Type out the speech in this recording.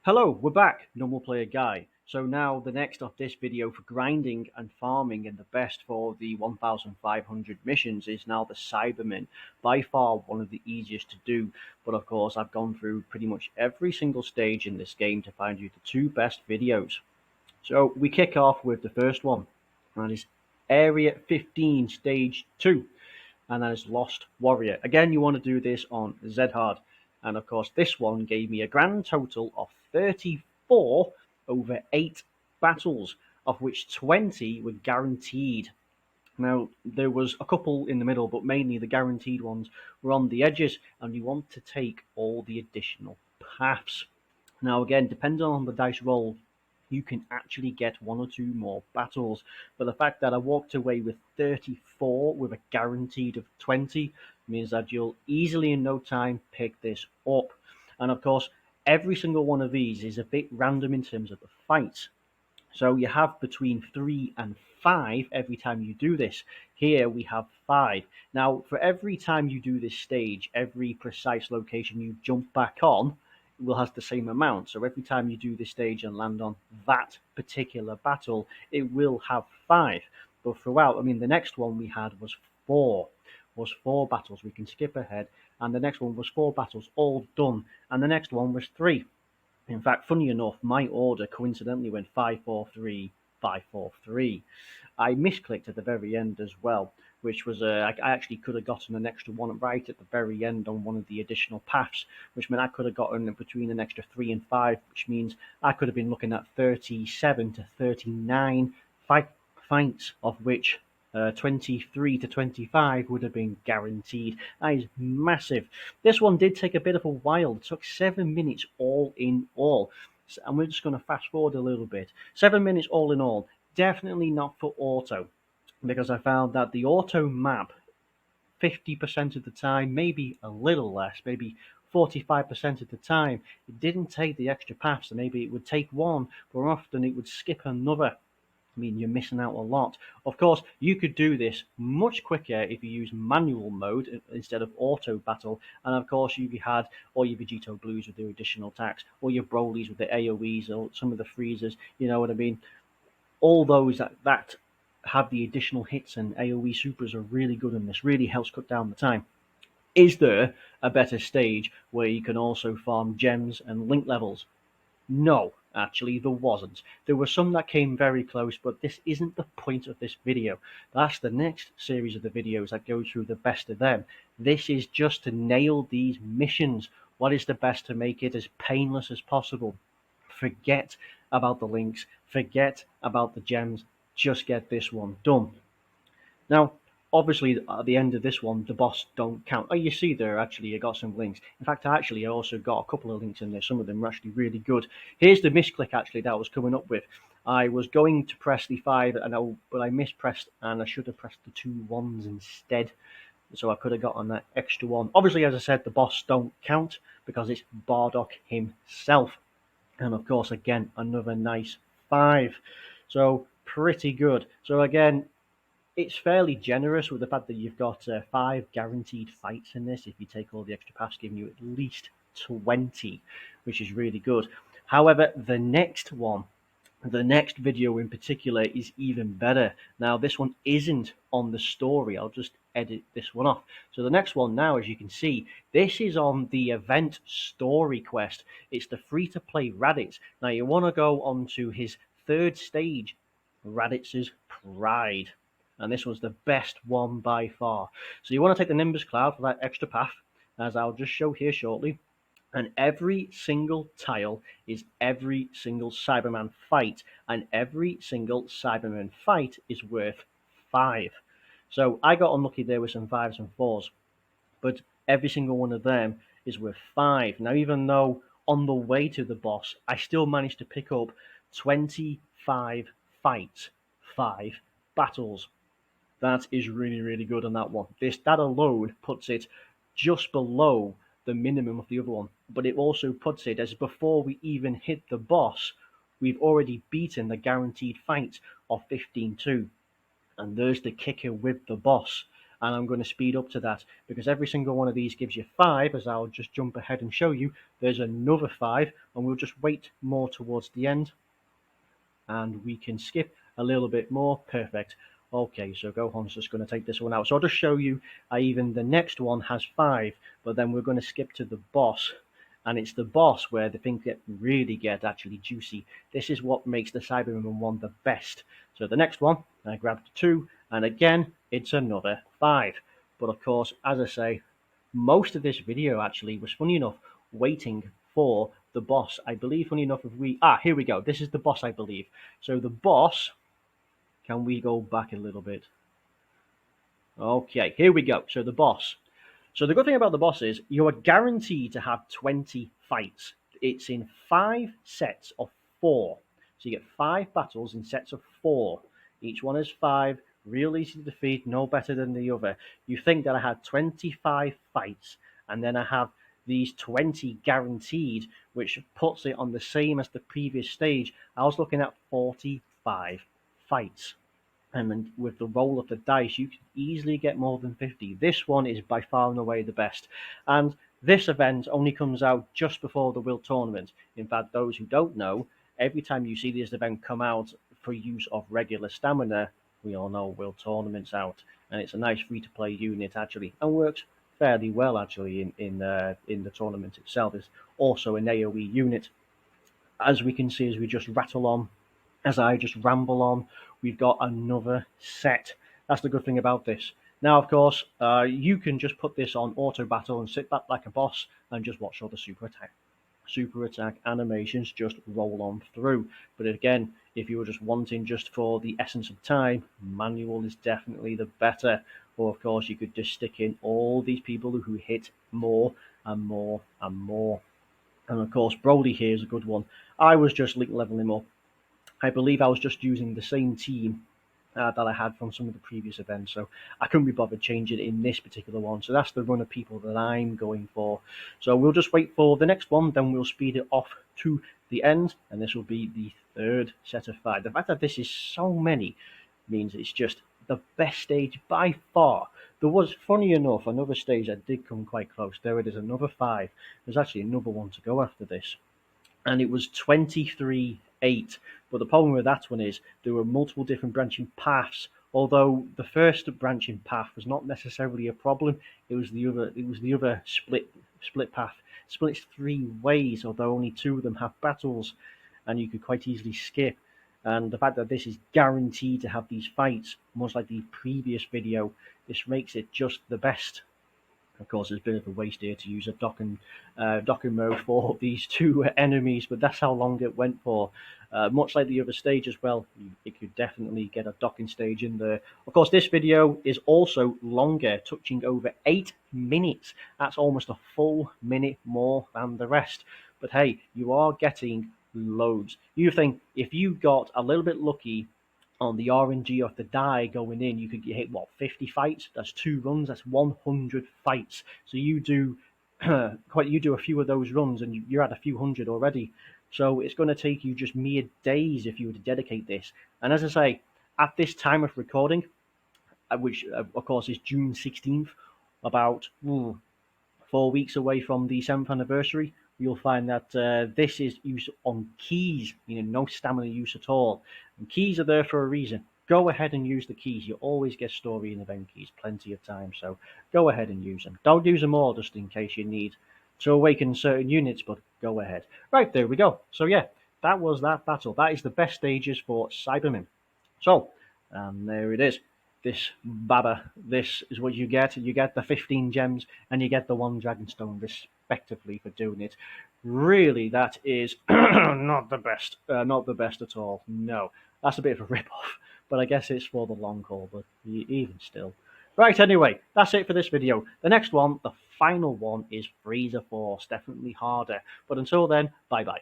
Hello, we're back, Normal Player Guy. So now the next of this video for grinding and farming and the best for the 1500 missions is now the Saibamen. By far one of the easiest to do, but of course I've gone through pretty much every single stage in this game to find you the two best videos. So we kick off with the first one, and that is Area 15 Stage 2, and that is Lost Warrior. Again, you want to do this on Z hard. And of course, this one gave me a grand total of 34 over 8 battles, of which 20 were guaranteed. Now, there was a couple in the middle, but mainly the guaranteed ones were on the edges, and you want to take all the additional paths. Now, again, depending on the dice roll, you can actually get one or two more battles. But the fact that I walked away with 34 with a guaranteed of 20 means that you'll easily in no time pick this up. And of course, every single one of these is a bit random in terms of the fights. So you have between 3 and 5 every time you do this. Here we have 5. Now, for every time you do this stage, every precise location you jump back on will have the same amount. So every time you do this stage and land on that particular battle, it will have 5. But throughout, the next one we had was four battles. We can skip ahead, and the next one was 4 battles, all done, and the next one was 3. In fact, funny enough, my order coincidentally went 5-4-3, 5-4-3. I misclicked at the very end as well, which was I actually could have gotten an extra one right at the very end on one of the additional paths, which meant I could have gotten between an extra 3 and 5, which means I could have been looking at 37 to 39 fights, of which 23 to 25 would have been guaranteed. That is massive. This one did take a bit of a while. It took 7 minutes all in all. And we're just going to fast forward a little bit. 7 minutes all in all. Definitely not for auto, because I found that the auto map 50% of the time, maybe a little less, maybe 45% of the time, it didn't take the extra paths. So maybe it would take one, but often it would skip another. You're missing out a lot. Of course, you could do this much quicker if you use manual mode instead of auto battle. And of course, you had all your Vegito Blues with their additional attacks, or your Brolys with the AoEs, or some of the freezers. You know what I mean? All those that have the additional hits and AoE supers are really good in this. Really helps cut down the time. Is there a better stage where you can also farm gems and link levels? No, actually there wasn't. There were some that came very close, but this isn't the point of this video. That's the next series of the videos that go through the best of them. This is just to nail these missions. What is the best to make it as painless as possible? Forget about the links, forget about the gems, just get this one done. Now, obviously, at the end of this one, the boss don't count. Oh, you see there, actually, I got some links. In fact, I also got a couple of links in there. Some of them were actually really good. Here's the misclick, actually, that I was coming up with. I was going to press the 5, but I mispressed, and I should have pressed the 2 1s instead. So I could have gotten that extra one. Obviously, as I said, the boss don't count because it's Bardock himself. And of course, again, another nice 5. So pretty good. So again, it's fairly generous with the fact that you've got 5 guaranteed fights in this. If you take all the extra paths, giving you at least 20, which is really good. However, the next video in particular is even better. Now, this one isn't on the story. I'll just edit this one off. So the next one now, as you can see, this is on the event story quest. It's the free-to-play Raditz. Now, you want to go on to his 3rd stage, Raditz's Pride. And this was the best one by far. So you want to take the Nimbus Cloud for that extra path, as I'll just show here shortly. And every single tile is every single Cyberman fight, and every single Cyberman fight is worth 5. So I got unlucky there with some 5s and 4s, but every single one of them is worth 5. Now, even though on the way to the boss, I still managed to pick up 25 fights, 5 battles. That is really, really good on that one. That alone puts it just below the minimum of the other one, but it also puts it as before we even hit the boss, we've already beaten the guaranteed fight of 15-2. And there's the kicker with the boss. and I'm going to speed up to that because every single one of these gives you 5, as I'll just jump ahead and show you. There's another 5, and we'll just wait more towards the end, and we can skip a little bit more. Perfect. Okay, so Gohan's just going to take this one out. So I'll just show you, even the next one has 5, but then we're going to skip to the boss, and it's the boss where the things really get actually juicy. This is what makes the Saibamen one the best. So the next one, I grabbed 2, and again, it's another 5. But of course, as I say, most of this video actually was, funny enough, waiting for the boss. I believe, funny enough, here we go. This is the boss, I believe. So the boss, can we go back a little bit? Okay, here we go. So the boss. So the good thing about the boss is you are guaranteed to have 20 fights. It's in 5 sets of 4. So you get 5 battles in sets of 4. Each one is 5. Real easy to defeat, no better than the other. You think that I had 25 fights, and then I have these 20 guaranteed, which puts it on the same as the previous stage. I was looking at 45 fights. And then with the roll of the dice, you can easily get more than 50. This one is by far and away the best. And this event only comes out just before the World Tournament. In fact, those who don't know, every time you see this event come out for use of regular stamina, we all know World Tournament's out. And it's a nice free-to-play unit, actually, and works fairly well, actually, in the tournament itself. It's also an AoE unit. As we can see, as we just rattle on, as I just ramble on, we've got another set. That's the good thing about this. Now, of course, you can just put this on auto battle and sit back like a boss and just watch all the super attack animations just roll on through. But again, if you were just wanting just for the essence of time, manual is definitely the better. Or of course, you could just stick in all these people who hit more and more and more. And of course, Brody here is a good one. I was just link leveling up. I believe I was just using the same team that I had from some of the previous events, so I couldn't be bothered changing it in this particular one. So that's the run of people that I'm going for. So we'll just wait for the next one, then we'll speed it off to the end, and this will be the 3rd set of 5. The fact that this is so many means it's just the best stage by far. There was, funny enough, another stage that did come quite close. There it is, another 5. There's actually another one to go after this, and it was 23-8. But the problem with that one is there were multiple different branching paths. Although the first branching path was not necessarily a problem, it was the other split path. Splits 3 ways, although only 2 of them have battles, and you could quite easily skip. And the fact that this is guaranteed to have these fights, much like the previous video, this makes it just the best. Of course, it's a bit of a waste here to use a docking mode for these 2 enemies, but that's how long it went for. Much like the other stage as well, it could definitely get a docking stage in there. Of course, this video is also longer, touching over 8 minutes. That's almost a full minute more than the rest. But hey, you are getting loads. You think if you got a little bit lucky on the RNG of the die going in, you could hit, 50 fights? That's 2 runs, that's 100 fights. So you do you do a few of those runs and you're at a few hundred already. So it's going to take you just mere days if you were to dedicate this. And as I say, at this time of recording, which of course is June 16th, about 4 weeks away from the 7th anniversary, you'll find that this is used on keys, meaning no stamina use at all. And keys are there for a reason. Go ahead and use the keys. You always get story and event keys plenty of time, so go ahead and use them. Don't use them all just in case you need to awaken certain units, but go ahead. Right, there we go. So yeah, that was that battle. That is the best stages for Saibamen. So, there it is. This Baba, this is what you get. You get the 15 gems and you get the 1 Dragonstone respectively for doing it. Really, that is not the best. Not the best at all. No, that's a bit of a rip-off. But I guess it's for the long haul, but even still. Right, anyway, that's it for this video. The next one, the final one, is Freezer Force. Definitely harder. But until then, bye-bye.